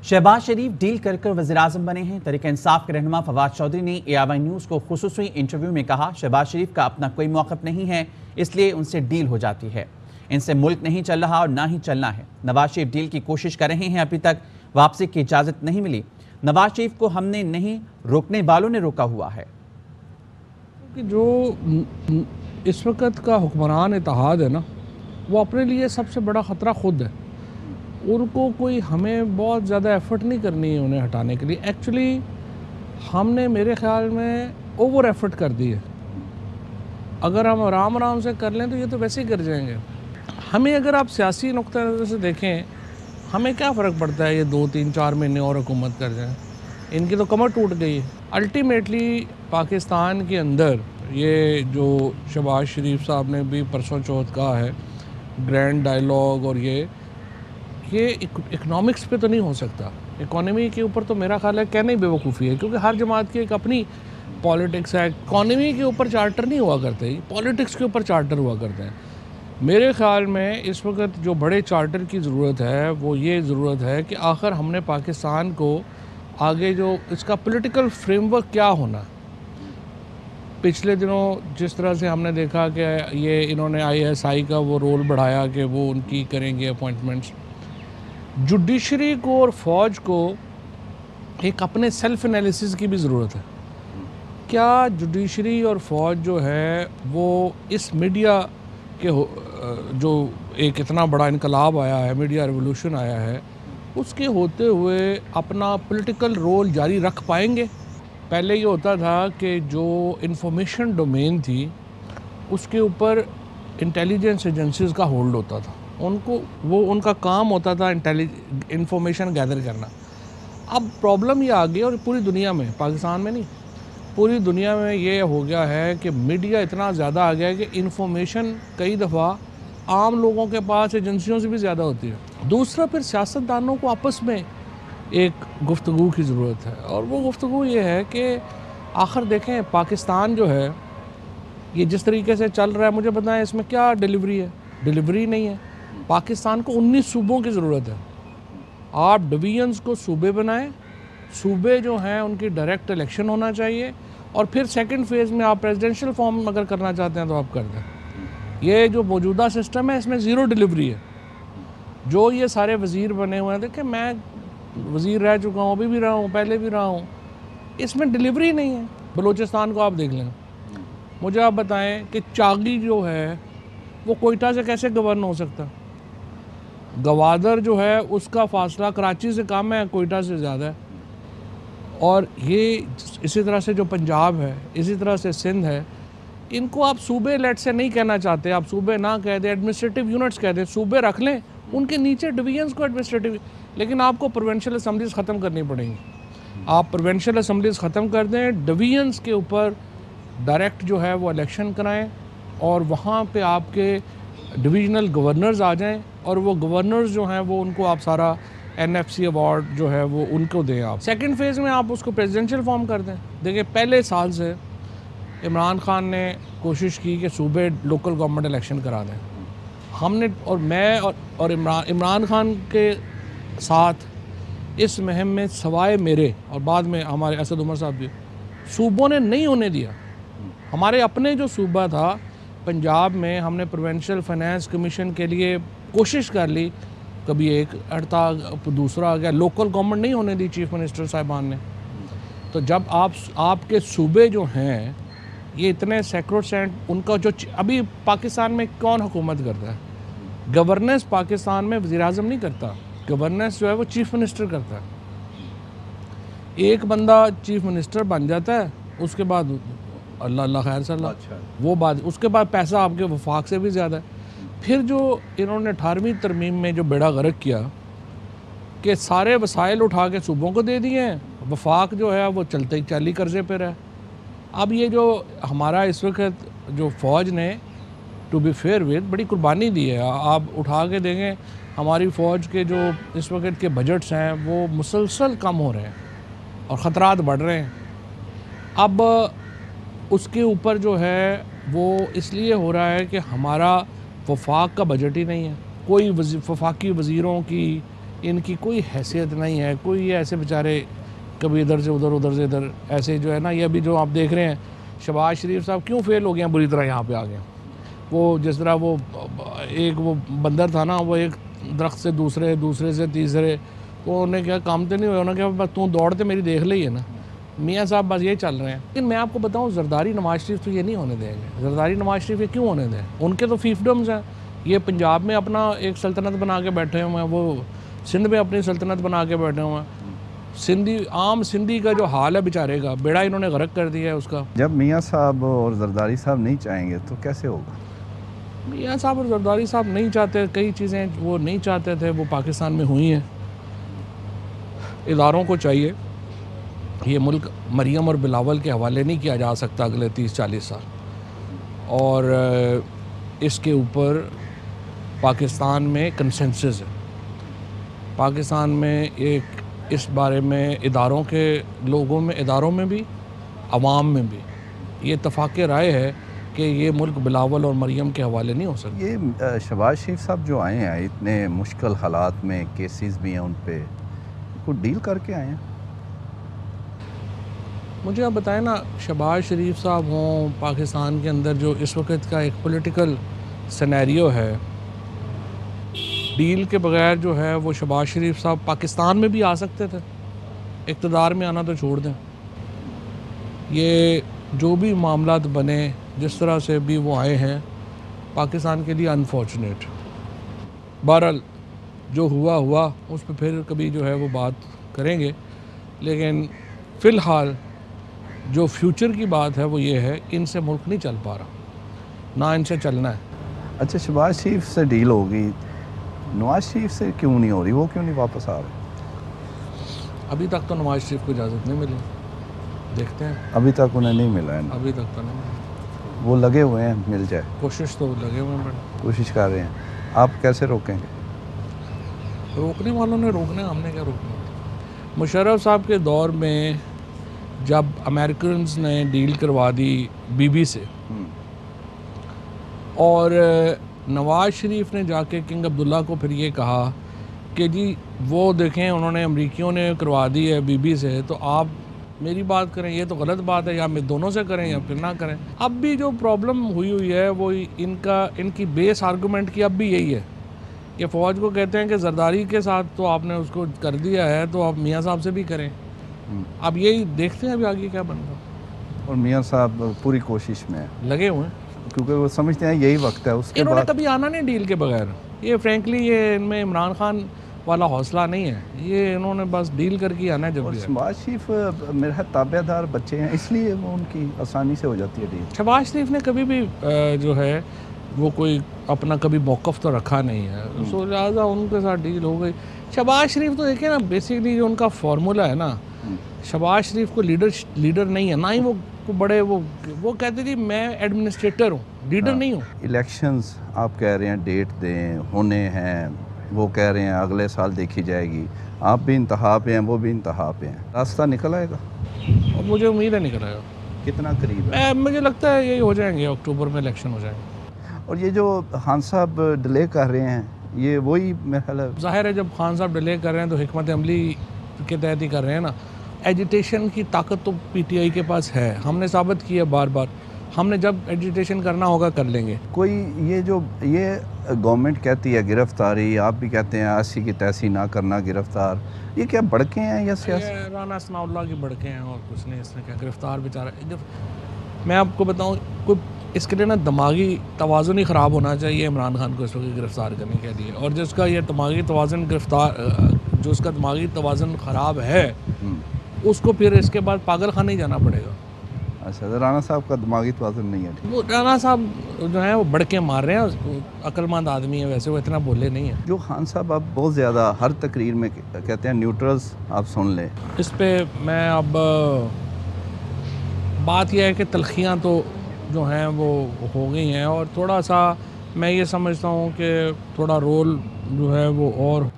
शहबाज शरीफ deal कर कर वज़ीर-ए-आज़म बने हैं। तहरीक इंसाफ के रहनुमा फवाद चौधरी ने AIY न्यूज़ को खुसूसी इंटरव्यू में कहा, शहबाज शरीफ का अपना कोई मौक़िफ़ नहीं है, इसलिए उनसे डील हो जाती है। इनसे मुल्क नहीं चल रहा और ना ही चलना है। नवाज शरीफ डील की कोशिश कर रहे हैं, अभी तक वापसी की इजाज़त नहीं मिली। नवाज शरीफ को हमने नहीं, रोकने वालों ने रोका हुआ है। कि जो इस वक्त का हुक्मरान इत्तेहाद है ना, वो अपने लिए सबसे बड़ा ख़तरा ख़ुद है। उनको कोई हमें बहुत ज़्यादा एफ़र्ट नहीं करनी है उन्हें हटाने के लिए। एक्चुअली हमने मेरे ख़्याल में ओवर एफ़र्ट कर दी है। अगर हम आराम आराम से कर लें तो ये तो वैसे ही कर जाएंगे। हमें अगर आप सियासी नुक्ता नज़र से देखें, हमें क्या फ़र्क पड़ता है ये 2, 3, 4 महीने और हुकूमत कर जाएं। इनकी तो कमर टूट गई है। अल्टीमेटली पाकिस्तान के अंदर ये जो शहबाज शरीफ साहब ने भी परसों चौथ कहा है, ग्रैंड डायलॉग, और ये इकनॉमिक्स पे तो नहीं हो सकता। इकॉनमी के ऊपर तो मेरा ख्याल है कहना ही बेवकूफ़ी है, क्योंकि हर जमात की एक अपनी पॉलिटिक्स है। इकॉनमी के ऊपर चार्टर नहीं हुआ करते, पॉलिटिक्स के ऊपर चार्टर हुआ करते हैं। मेरे ख़्याल में इस वक्त जो बड़े चार्टर की ज़रूरत है वो ये ज़रूरत है कि आखिर हमने पाकिस्तान को आगे जो इसका पॉलिटिकल फ्रेमवर्क क्या होना। पिछले दिनों जिस तरह से हमने देखा कि ये इन्होंने ISI का वो रोल बढ़ाया कि वो उनकी करेंगे अपॉइंटमेंट्स। जुडिशरी को और फ़ौज को एक अपने सेल्फ एनालिसिस की भी ज़रूरत है। क्या जुडिशरी और फ़ौज जो है वो इस मीडिया के जो एक इतना बड़ा इनकलाब आया है, मीडिया रिवोल्यूशन आया है, उसके होते हुए अपना पॉलिटिकल रोल जारी रख पाएंगे? पहले ये होता था कि जो इंफॉर्मेशन डोमेन थी उसके ऊपर इंटेलिजेंस एजेंसीज़ का होल्ड होता था। उनका काम होता था इंफॉर्मेशन गैदर करना। अब प्रॉब्लम ये आ गई, और पूरी दुनिया में, पाकिस्तान में नहीं, पूरी दुनिया में ये हो गया है कि मीडिया इतना ज़्यादा आ गया है कि इंफॉर्मेशन कई दफ़ा आम लोगों के पास एजेंसियों से भी ज़्यादा होती है। दूसरा, फिर सियासतदानों को आपस में एक गुफ्तगू की ज़रूरत है, और वो गुफ्तगू ये है कि आखिर देखें पाकिस्तान जो है ये जिस तरीके से चल रहा है, मुझे बताएं इसमें क्या डिलीवरी है? डिलीवरी नहीं है। पाकिस्तान को 19 सूबों की ज़रूरत है। आप डिवीजन्स को सूबे बनाएं, सूबे जो हैं उनकी डायरेक्ट इलेक्शन होना चाहिए, और फिर सेकंड फेज़ में आप प्रेसिडेंशियल फॉर्म अगर करना चाहते हैं तो आप कर दें। ये जो मौजूदा सिस्टम है इसमें ज़ीरो डिलीवरी है। जो ये सारे वज़ीर बने हुए हैं, देखें मैं वज़ीर रह चुका हूँ, अभी भी रहा हूँ, पहले भी रहा हूँ, इसमें डिलीवरी नहीं है। बलूचिस्तान को आप देख लें, मुझे आप बताएं कि चागी जो है वो कोयटा से कैसे गवर्न हो सकता? गवादर जो है उसका फासला कराची से कम है, कोयटा से ज़्यादा है। और ये इसी तरह से जो पंजाब है, इसी तरह से सिंध है, इनको आप सूबे लेट से नहीं कहना चाहते, आप सूबे ना कह दें, एडमिनिस्ट्रेटिव यूनिट्स कह दें, सूबे रख लें, उनके नीचे डिवीजन्स को एडमिनिस्ट्रेटिव। लेकिन आपको प्रोविंशियल असम्बलीज़ ख़त्म करनी पड़ेंगी। आप प्रोविंशियल असम्बलीज़ ख़त्म कर दें, डिवीजन्स के ऊपर डायरेक्ट जो है वो इलेक्शन कराएं, और वहाँ पे आपके डिवीज़नल गवर्नर्स आ जाएं, और वो गवर्नर्स जो हैं वो उनको आप सारा NFC अवार्ड जो है वो उनको दें। आप सेकंड फेज़ में आप उसको प्रेसिडेंशियल फॉर्म कर दें। देखिए पहले साल से इमरान खान ने कोशिश की कि सूबे लोकल गवर्नमेंट इलेक्शन करा दें। हमने और मैं और इमरान खान के साथ इस मुहिम में सवाए मेरे और बाद में हमारे असद उमर साहब भी, सूबों ने नहीं होने दिया। हमारे अपने जो सूबा था पंजाब में, हमने प्रोविंशियल फाइनेंस कमीशन के लिए कोशिश कर ली, कभी एक अड़ता दूसरा आ गया, लोकल गवर्नमेंट नहीं होने दी चीफ मिनिस्टर साहिबान ने। तो जब आपके सूबे जो हैं ये इतने सैक्रोसेंट, उनका जो अभी पाकिस्तान में कौन हुकूमत करता है? गवर्नेंस पाकिस्तान में वज़ीर-ए-आज़म नहीं करता, गवर्नेंस जो है वो चीफ मिनिस्टर करता है। एक बंदा चीफ मिनिस्टर बन जाता है, उसके बाद अल्लाह खैर सल्ला, वो बात, उसके बाद पैसा आपके वफाक से भी ज़्यादा है। फिर जो इन्होंने 18वीं तरमीम में जो बेड़ा गर्क किया कि सारे वसाइल उठा के सूबों को दे दिए हैं, वफाक जो है वो चलते ही चाली कर्जे पर है। अब ये जो हमारा इस वक्त जो फ़ौज ने टू बी फेयर विद बड़ी कुर्बानी दी है, आप उठा के देंगे हमारी फ़ौज के जो इस वक्त के बजट्स हैं वो मुसलसल कम हो रहे हैं और ख़तरात बढ़ रहे हैं। अब उसके ऊपर जो है वो इसलिए हो रहा है कि हमारा वफाक का बजट ही नहीं है। कोई वफाकी वज़ीरों की इनकी कोई हैसियत नहीं है, कोई ये ऐसे बेचारे कभी इधर से उधर, उधर से इधर, ऐसे जो है ना, ये अभी जो आप देख रहे हैं शहबाज शरीफ साहब क्यों फेल हो गए हैं बुरी तरह यहाँ पे आ गए। वो जिस तरह वो एक वो बंदर था ना, वो एक दरख्त से दूसरे, दूसरे से तीसरे, तो उन्हें क्या काम तो नहीं हुआ, उन्होंने क्या बस तू दौड़ते मेरी देख ली है ना। मियाँ साहब बस ये चल रहे हैं। लेकिन मैं आपको बताऊँ, जरदारी नवाज शरीफ तो ये नहीं होने देंगे। जरदारी नवाज शरीफ ये क्यों होने दें? उनके तो फीफडम्स हैं। ये पंजाब में अपना एक सल्तनत बना के बैठे हुए हैं, वो सिंध में अपनी सल्तनत बना के बैठे हुए हैं। आम सिंधी का जो हाल है बेचारे का, बेड़ा इन्होंने गर्क कर दिया है उसका। जब मियाँ साहब और जरदारी साहब नहीं चाहेंगे तो कैसे होगा? मियाँ साहब और जरदारी साहब नहीं चाहते, कई चीज़ें वो नहीं चाहते थे वो पाकिस्तान में हुई हैं। इदारों को चाहिए, ये मुल्क मरियम और बिलावल के हवाले नहीं किया जा सकता अगले 30-40 साल, और इसके ऊपर पाकिस्तान में कंसेंसस है। पाकिस्तान में एक इस बारे में इदारों के लोगों में, इदारों में भी, अवाम में भी ये इत्तफाक़ राय है कि ये मुल्क बिलावल और मरियम के हवाले नहीं हो सकता। ये शहबाज शरीफ साहब जो आए हैं इतने मुश्किल हालात में, केसेस भी हैं उन पे, को डील करके आए हैं। मुझे आप बताएं ना, शहबाज शरीफ साहब हों, पाकिस्तान के अंदर जो इस वक्त का एक पॉलिटिकल सिनेरियो है, डील के बगैर जो है वो शहबाज शरीफ साहब पाकिस्तान में भी आ सकते थे, इक़्तिदार में आना तो छोड़ दें। ये जो भी मामलात बने, जिस तरह से भी वो आए हैं, पाकिस्तान के लिए अनफॉर्चुनेट। बहरहाल जो हुआ हुआ, उस पर फिर कभी जो है वो बात करेंगे, लेकिन फ़िलहाल जो फ्यूचर की बात है वो ये है, इनसे मुल्क नहीं चल पा रहा, ना इनसे चलना है। अच्छा, शहबाज शरीफ से डील होगी, नवाज शरीफ से क्यों नहीं हो रही? वो क्यों नहीं वापस आ रहे? अभी तक तो नवाज शरीफ को इजाज़त नहीं मिली, देखते हैं। अभी तक उन्हें नहीं मिला है ना? अभी तक तो नहीं, वो लगे हुए हैं मिल जाए, कोशिश तो लगे हुए हैं, कोशिश कर रहे हैं। आप कैसे रोकेंगे? रोकने वालों ने रोकना, हमने क्या रोकना। मुशर्रफ साहब के दौर में जब अमेरिकन ने डील करवा दी बीबी से, और नवाज़ शरीफ ने जाके किंग अब्दुल्ला को फिर ये कहा कि जी वो देखें, उन्होंने अमरीकियों ने करवा दी है बीबी से, तो आप मेरी बात करें, ये तो गलत बात है, या मैं दोनों से करें या फिर ना करें। अब भी जो प्रॉब्लम हुई है वो इनकी बेस आर्गूमेंट की अब भी यही है कि फ़ौज को कहते हैं कि जरदारी के साथ तो आपने उसको कर दिया है, तो आप मियाँ साहब से भी करें। अब यही देखते हैं अभी आगे क्या बनता। और मियाँ साहब पूरी कोशिश में लगे हुए हैं, क्योंकि वो समझते हैं यही वक्त है। उसके इन्होंने बाद कभी आना नहीं डील के बगैर। ये फ्रेंकली ये इनमें इमरान खान वाला हौसला नहीं है, ये इन्होंने बस डील करके आना है। जब और शहबाज शरीफ मेरा ताबेदार बच्चे हैं, इसलिए वो उनकी आसानी से हो जाती है डील। शहबाज शरीफ ने कभी भी जो है वो कोई अपना कभी मौक़िफ़ तो रखा नहीं है, सो लिहाजा उनके साथ डील हो गई। शहबाज शरीफ तो देखिए ना, बेसिकली जो उनका फार्मूला है ना, शहबाज शरीफ को लीडर नहीं है, ना ही वो बड़े वो कहते थे मैं एडमिनिस्ट्रेटर हूँ, लीडर नहीं हूँ। इलेक्शंस आप कह रहे हैं डेट दें, होने हैं, वो कह रहे हैं अगले साल देखी जाएगी। आप भी इंतहा पे हैं, वो भी इंतहा पे हैं, रास्ता निकल आएगा? और मुझे उम्मीद है निकल आएगा। कितना करीब है? मुझे लगता है यही हो जाएंगे, अक्टूबर में इलेक्शन हो जाएंगे। और ये जो खान साहब डिले कर रहे हैं, ये वही मेरा ख्याल है। ज़ाहिर है जब खान साहब डिले कर रहे हैं तो हिकमत अमली के तहत ही कर रहे हैं ना। एजिटेशन की ताकत तो पीटीआई के पास है, हमने साबित किया बार बार। हमने जब एजिटेशन करना होगा कर लेंगे। कोई ये गवर्नमेंट कहती है गिरफ्तारी, आप भी कहते हैं ऐसी की तैसी ना करना गिरफ्तार, ये क्या बड़के हैं या सियासत? राना सनाउल्लाह की बड़के हैं और कुछ नहीं। इसने क्या गिरफ्तार बेचारा। मैं आपको बताऊं, कोई इसके लिए ना दिमागी तवाज़ुन ही ख़राब होना चाहिए इमरान खान को इस वक्त गिरफ़्तार करने के लिए। और जिसका ये दिमागी तवाज़ुन जो उसका दिमागी तवाज़ुन ख़राब है, उसको फिर इसके बाद पागल खाने ही जाना पड़ेगा। अच्छा, तो राना साहब का दिमागी तवाज़ुन नहीं है? वो राना साहब जो है वो बड़के मार रहे हैं, अक्लमंद आदमी है, वैसे वो इतना बोले नहीं है। जो खान साहब अब बहुत ज़्यादा हर तकरीर में कहते हैं न्यूट्रल्स, आप सुन लें इस पर। मैं अब बात यह है कि तलखियाँ तो जो हैं वो हो गई हैं, और थोड़ा सा मैं ये समझता हूँ कि थोड़ा रोल जो है वो और